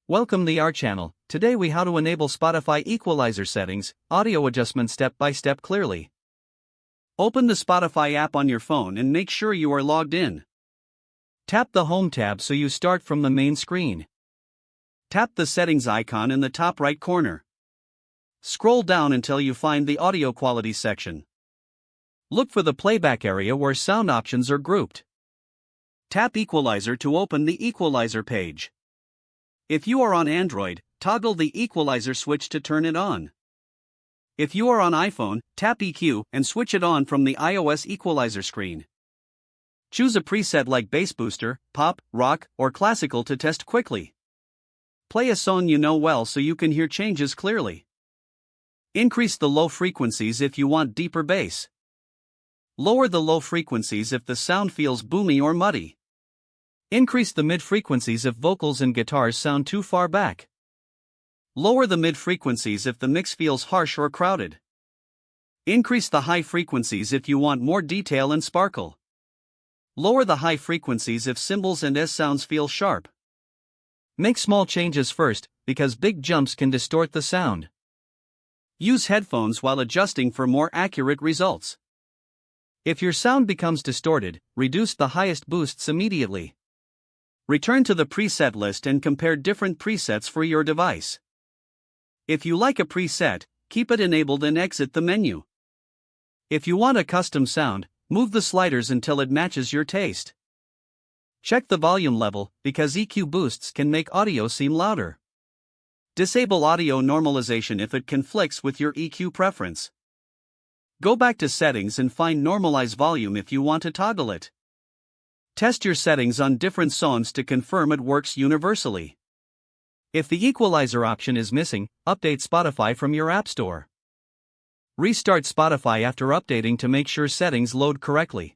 Welcome to our channel. Today we how to enable Spotify Equalizer settings, audio adjustment step by step clearly. Open the Spotify app on your phone and make sure you are logged in. Tap the Home tab so you start from the main screen. Tap the settings icon in the top right corner. Scroll down until you find the audio quality section. Look for the playback area where sound options are grouped. Tap Equalizer to open the Equalizer page. If you are on Android, toggle the Equalizer switch to turn it on. If you are on iPhone, tap EQ and switch it on from the iOS Equalizer screen. Choose a preset like bass booster, pop, rock, or classical to test quickly. Play a song you know well so you can hear changes clearly. Increase the low frequencies if you want deeper bass. Lower the low frequencies if the sound feels boomy or muddy. Increase the mid frequencies if vocals and guitars sound too far back. Lower the mid frequencies if the mix feels harsh or crowded. Increase the high frequencies if you want more detail and sparkle. Lower the high frequencies if cymbals and S sounds feel sharp. Make small changes first, because big jumps can distort the sound. Use headphones while adjusting for more accurate results. If your sound becomes distorted, reduce the highest boosts immediately. Return to the preset list and compare different presets for your device. If you like a preset, keep it enabled and exit the menu. If you want a custom sound, move the sliders until it matches your taste. Check the volume level, because EQ boosts can make audio seem louder. Disable audio normalization if it conflicts with your EQ preference. Go back to settings and find normalize volume if you want to toggle it. Test your settings on different songs to confirm it works universally. If the equalizer option is missing, update Spotify from your App Store. Restart Spotify after updating to make sure settings load correctly.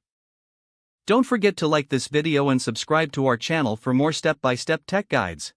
Don't forget to like this video and subscribe to our channel for more step-by-step tech guides.